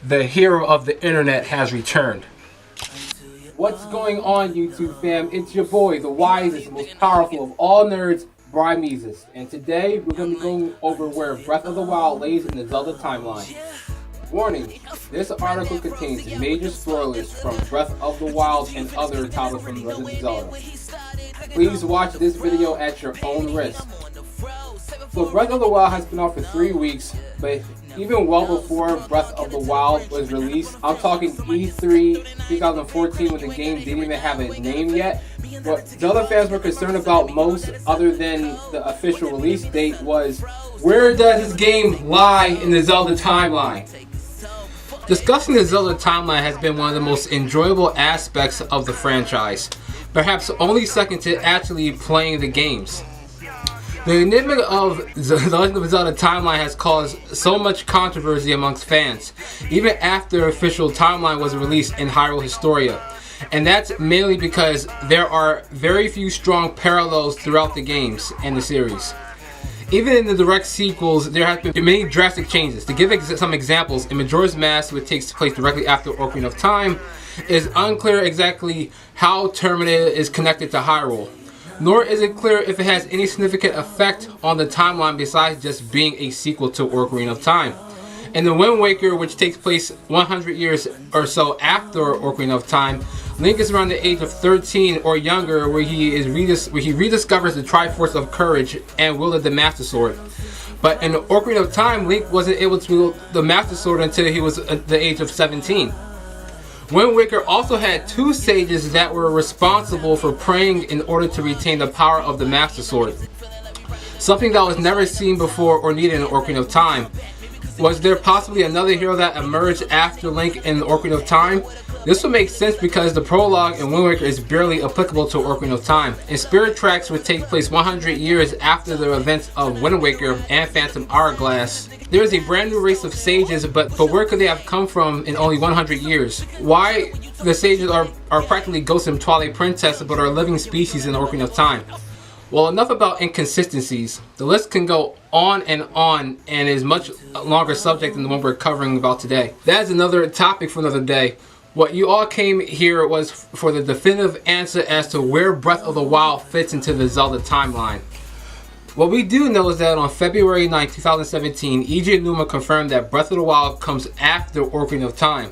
the hero of the internet has returned. What's going on, YouTube fam? It's your boy, the wisest, most powerful of all nerds, Brimezus. And today we're going to be going over where Breath of the Wild lays in the Zelda timeline. Warning, this article contains major spoilers from Breath of the Wild and other titles from Legend of Zelda. Please watch this video at your own risk. So Breath of the Wild has been out for 3 weeks, but even well before Breath of the Wild was released, I'm talking E3 2014 when the game didn't even have a name yet. What Zelda fans were concerned about most, other than the official release date, was where does this game lie in the Zelda timeline? Discussing the Zelda timeline has been one of the most enjoyable aspects of the franchise, perhaps only second to actually playing the games. The enigma of the Legend of Zelda timeline has caused so much controversy amongst fans, even after the official timeline was released in Hyrule Historia. And that's mainly because there are very few strong parallels throughout the games and the series. Even in the direct sequels, there have been many drastic changes. To give some examples, in Majora's Mask, which takes place directly after Ocarina of Time, it is unclear exactly how Termina is connected to Hyrule. Nor is it clear if it has any significant effect on the timeline besides just being a sequel to Ocarina of Time. In the Wind Waker, which takes place 100 years or so after Ocarina of Time, Link is around the age of 13 or younger, where he rediscovers the Triforce of Courage and wielded the Master Sword. But in Ocarina of Time, Link wasn't able to wield the Master Sword until he was at the age of 17. Wind Waker also had 2 sages that were responsible for praying in order to retain the power of the Master Sword. Something that was never seen before or needed in Ocarina of Time. Was there possibly another hero that emerged after Link in Ocarina of Time? This would make sense because the prologue in Wind Waker is barely applicable to Ocarina of Time. In Spirit Tracks, would take place 100 years after the events of Wind Waker and Phantom Hourglass. There is a brand new race of sages, but where could they have come from in only 100 years? Why the sages are practically ghosts in Twilight Princess but are living species in Ocarina of Time? Well, enough about inconsistencies. The list can go on and is much longer subject than the one we're covering about today. That is another topic for another day. What you all came here was for the definitive answer as to where Breath of the Wild fits into the Zelda timeline. What we do know is that on February 9, 2017, Eiji Aonuma confirmed that Breath of the Wild comes after Ocarina of Time.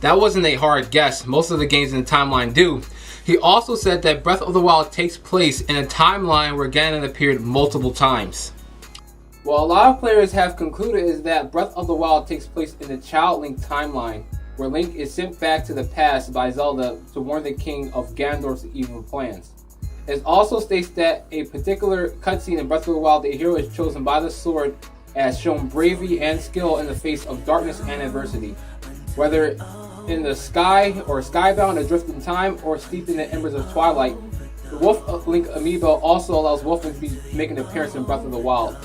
That wasn't a hard guess, most of the games in the timeline do. He also said that Breath of the Wild takes place in a timeline where Ganon appeared multiple times. What a lot of players have concluded is that Breath of the Wild takes place in the Child Link timeline, where Link is sent back to the past by Zelda to warn the king of Ganondorf's evil plans. It also states that a particular cutscene in Breath of the Wild, the hero is chosen by the sword as shown bravery and skill in the face of darkness and adversity. Whether in the sky or skybound, adrift in time, or steeped in the embers of twilight, the Wolf Link amiibo also allows Wolf Link to be making an appearance in Breath of the Wild.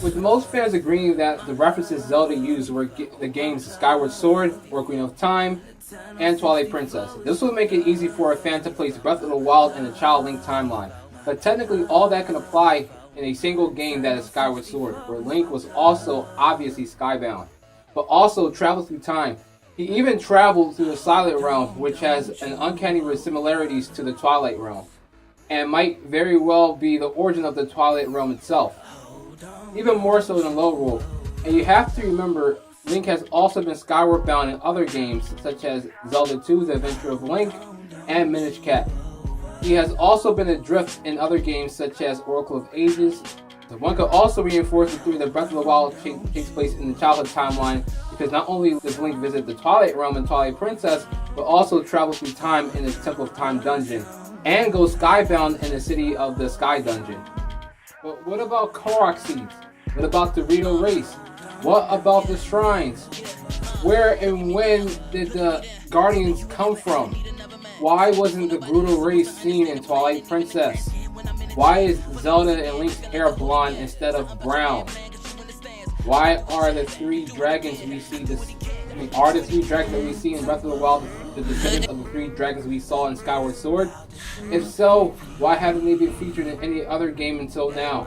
With most fans agreeing that the references Zelda used were the games Skyward Sword, Ocarina of Time, and Twilight Princess. This will make it easy for a fan to place Breath of the Wild in the Child Link timeline. But technically all that can apply in a single game, that is Skyward Sword, where Link was also obviously skybound, but also traveled through time. He even traveled through the Silent Realm, which has an uncanny similarities to the Twilight Realm, and might very well be the origin of the Twilight Realm itself, even more so than Lorule. And you have to remember, Link has also been skyward bound in other games, such as Zelda 2: The Adventure of Link and Minish Cap. He has also been adrift in other games such as Oracle of Ages. So one could also reinforce the theory that Breath of the Wild takes place in the childhood timeline, because not only does Link visit the Twilight Realm and Twilight Princess, but also travel through time in the Temple of Time dungeon, and go skybound in the City of the Sky dungeon. But what about Korok seeds? What about the Rito race? What about the shrines? Where and when did the Guardians come from? Why wasn't the Gerudo race seen in Twilight Princess? Why is Zelda and Link's hair blonde instead of brown? Why are the 3 dragons we see are the 3 dragons that we see in Breath of the Wild the descendants of the 3 dragons we saw in Skyward Sword? If so, why haven't they been featured in any other game until now?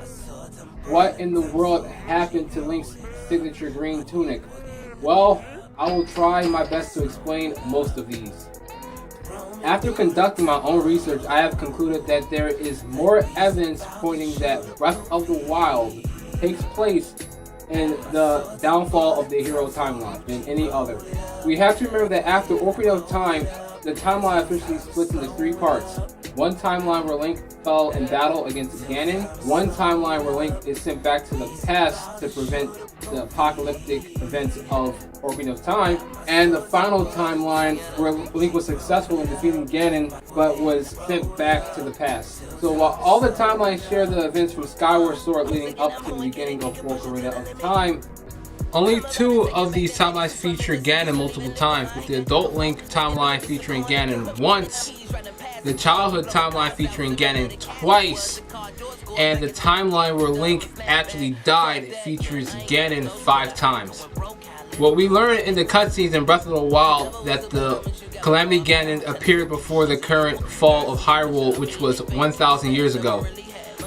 What in the world happened to Link's signature green tunic? Well, I will try my best to explain most of these. After conducting my own research, I have concluded that there is more evidence pointing that Breath of the Wild takes place in the downfall of the hero timeline than any other. We have to remember that after Ocarina of Time, the timeline officially splits into 3 parts. One timeline where Link fell in battle against Ganon, one timeline where Link is sent back to the past to prevent the apocalyptic events of Ocarina of Time, and the final timeline where Link was successful in defeating Ganon but was sent back to the past. So while all the timelines share the events from Skyward Sword leading up to the beginning of Ocarina of Time, only 2 of these timelines feature Ganon multiple times, with the Adult Link timeline featuring Ganon once, the childhood timeline featuring Ganon twice, and the timeline where Link actually died features Ganon 5 times. What we learned in the cutscenes in Breath of the Wild that the Calamity Ganon appeared before the current fall of Hyrule, which was 1,000 years ago,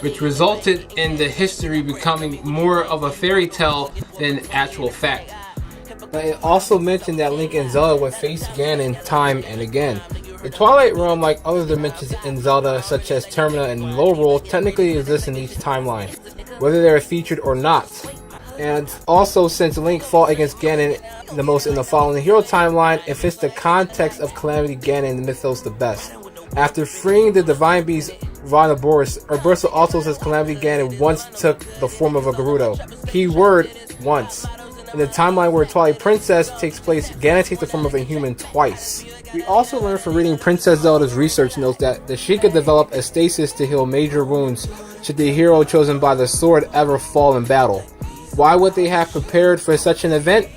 which resulted in the history becoming more of a fairy tale than actual fact. But it also mentioned that Link and Zelda would face Ganon time and again. The Twilight Realm, like other dimensions in Zelda, such as Termina and Lorule, technically exists in each timeline, whether they are featured or not. And also, since Link fought against Ganon the most in the Fallen Hero timeline, it fits the context of Calamity Ganon mythos the best. After freeing the Divine Beast Varnaboris, Urbosa also says Calamity Ganon once took the form of a Gerudo. Keyword, once. In the timeline where Twilight Princess takes place, Ganon takes the form of a human twice. We also learned from reading Princess Zelda's research notes that the Sheikah developed a stasis to heal major wounds should the hero chosen by the sword ever fall in battle. Why would they have prepared for such an event?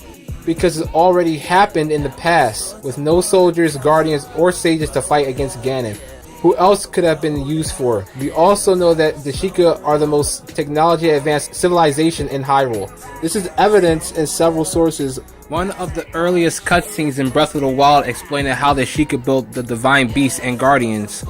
Because it already happened in the past, with no soldiers, guardians, or sages to fight against Ganon. Who else could have been used for? We also know that the Sheikah are the most technology advanced civilization in Hyrule. This is evidenced in several sources. One of the earliest cutscenes in Breath of the Wild explaining how the Sheikah built the Divine Beasts and Guardians.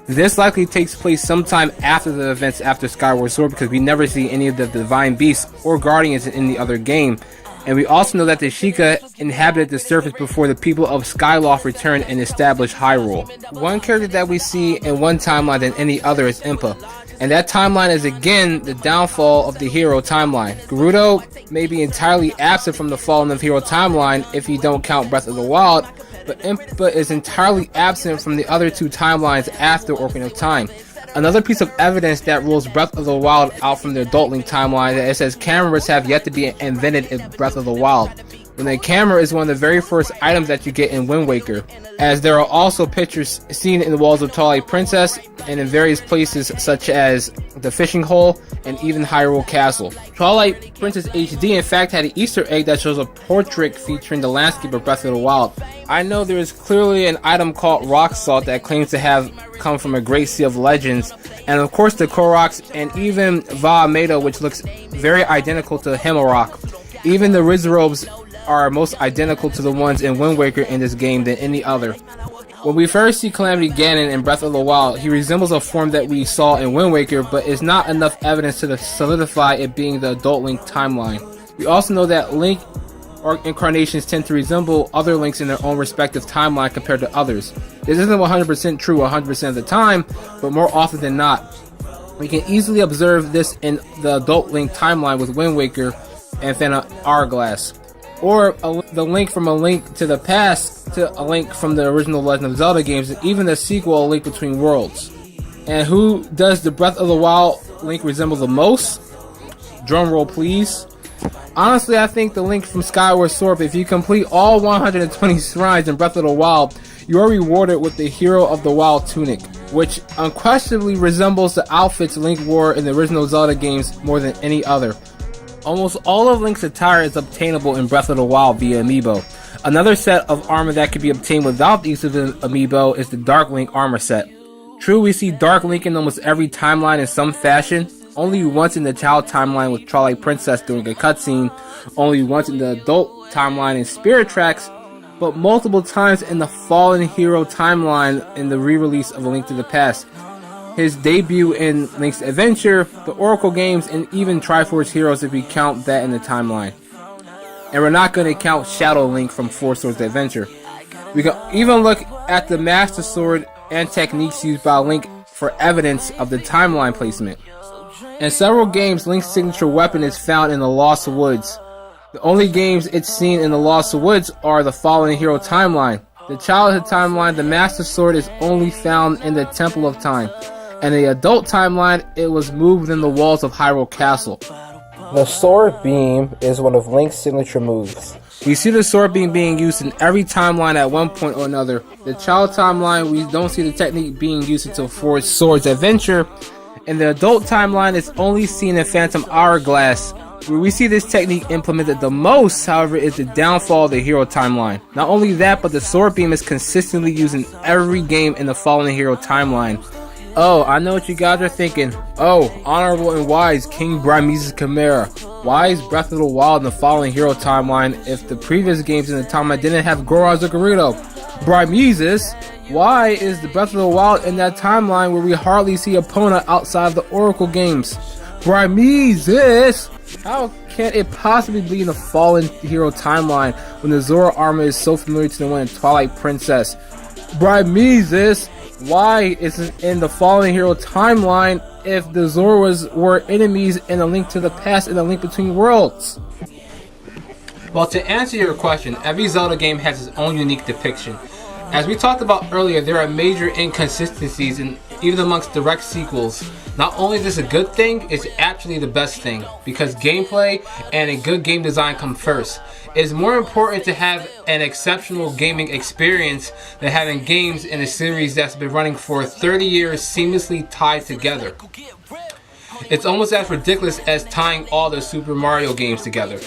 This likely takes place sometime after the events after Skyward Sword, because we never see any of the Divine Beasts or Guardians in any other game. And we also know that the Sheikah inhabited the surface before the people of Skyloft returned and established Hyrule. One character that we see in one timeline than any other is Impa. And that timeline is again the downfall of the hero timeline. Gerudo may be entirely absent from the Fallen of Hero timeline if you don't count Breath of the Wild, but Impa is entirely absent from the other 2 timelines after Ocarina of Time. Another piece of evidence that rules Breath of the Wild out from the Adult Link timeline is that it says cameras have yet to be invented in Breath of the Wild, when the camera is one of the very first items that you get in Wind Waker, as there are also pictures seen in the walls of Twilight Princess and in various places such as the Fishing Hole and even Hyrule Castle. Twilight Princess HD in fact had an Easter egg that shows a portrait featuring the landscape of Breath of the Wild. I know there is clearly an item called Rock Salt that claims to have come from a great sea of legends, and of course the Koroks and even Va'ameda, which looks very identical to Himmelrock. Even the Rizrobes are most identical to the ones in Wind Waker in this game than any other. When we first see Calamity Ganon in Breath of the Wild, he resembles a form that we saw in Wind Waker, but is not enough evidence to solidify it being the Adult Link timeline. We also know that Link incarnations tend to resemble other Links in their own respective timeline compared to others. This isn't 100% true 100% of the time, but more often than not. We can easily observe this in the Adult Link timeline with Wind Waker and Phantom Hourglass, or the link from A Link to the Past to A Link from the original Legend of Zelda games, and even the sequel A Link Between Worlds. And who does the Breath of the Wild Link resemble the most? Drumroll please. Honestly, I think the Link from Skyward Sword. If you complete all 120 shrines in Breath of the Wild, you are rewarded with the Hero of the Wild tunic, which unquestionably resembles the outfits Link wore in the original Zelda games more than any other. Almost all of Link's attire is obtainable in Breath of the Wild via amiibo. Another set of armor that can be obtained without the use of an amiibo is the Dark Link armor set. True, we see Dark Link in almost every timeline in some fashion, only once in the child timeline with Twilight Princess during a cutscene, only once in the adult timeline in Spirit Tracks, but multiple times in the Fallen Hero timeline in the re-release of A Link to the Past, his debut in Link's Adventure, the Oracle games, and even Triforce Heroes if we count that in the timeline. And we're not going to count Shadow Link from Four Swords Adventure. We can even look at the Master Sword and techniques used by Link for evidence of the timeline placement. In several games, Link's signature weapon is found in the Lost Woods. The only games it's seen in the Lost Woods are the Fallen Hero timeline. The childhood timeline, the Master Sword is only found in the Temple of Time. And the adult timeline, it was moved within the walls of Hyrule Castle. The Sword Beam is one of Link's signature moves. We see the Sword Beam being used in every timeline at one point or another. The child timeline, we don't see the technique being used until Four Swords Adventure. In the adult timeline, it's only seen in Phantom Hourglass. Where we see this technique implemented the most, however, is the downfall of the hero timeline. Not only that, but the Sword Beam is consistently used in every game in the Fallen Hero timeline. Oh, I know what you guys are thinking. Oh, honorable and wise King Brimezus Chimera. Why is Breath of the Wild in the Fallen Hero timeline if the previous games in the timeline didn't have Goron Zuccarito? Brimezus, why is the Breath of the Wild in that timeline where we hardly see Epona outside of the Oracle games? Brimezus, how can it possibly be in the Fallen Hero timeline when the Zora armor is so familiar to the one in Twilight Princess? Brimezus, why is it in the Fallen Hero timeline if the Zoras were enemies in A Link to the Past and A Link Between Worlds? Well, to answer your question, every Zelda game has its own unique depiction. As we talked about earlier, there are major inconsistencies even amongst direct sequels. Not only is this a good thing, it's actually the best thing, because gameplay and a good game design come first. It's more important to have an exceptional gaming experience than having games in a series that's been running for 30 years seamlessly tied together. It's almost as ridiculous as tying all the Super Mario games together.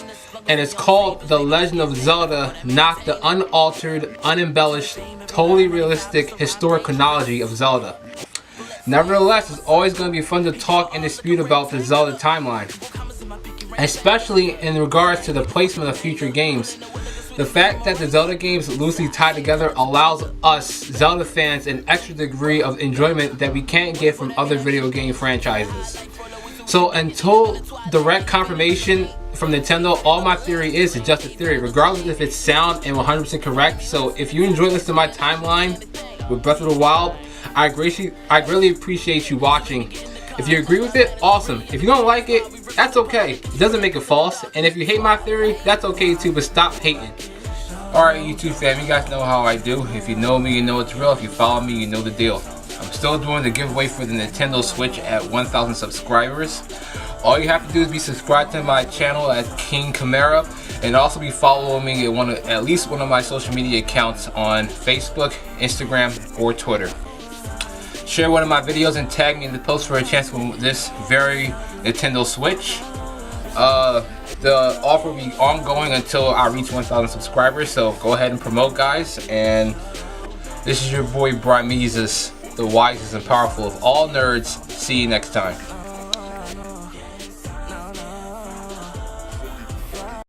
And it's called The Legend of Zelda, not the unaltered, unembellished, totally realistic historic chronology of Zelda. Nevertheless, it's always going to be fun to talk and dispute about the Zelda timeline, especially in regards to the placement of future games. The fact that the Zelda games loosely tied together allows us, Zelda fans, an extra degree of enjoyment that we can't get from other video game franchises. So until direct confirmation from Nintendo, all my theory is just a theory, regardless if it's sound and 100% correct. So if you enjoy listening to my timeline with Breath of the Wild, I greatly appreciate you watching. If you agree with it, awesome. If you don't like it, that's okay. It doesn't make it false. And if you hate my theory, that's okay too, but stop hating. Alright, YouTube fam, you guys know how I do. If you know me, you know it's real. If you follow me, you know the deal. I'm still doing the giveaway for the Nintendo Switch at 1,000 subscribers. All you have to do is be subscribed to my channel at King Chimera, and also be following me at least one of my social media accounts on Facebook, Instagram, or Twitter. Share one of my videos and tag me in the post for a chance to win this very Nintendo Switch. The offer will be ongoing until I reach 1,000 subscribers, so go ahead and promote, guys. And this is your boy Brimezus, the wisest and powerful of all nerds. See you next time.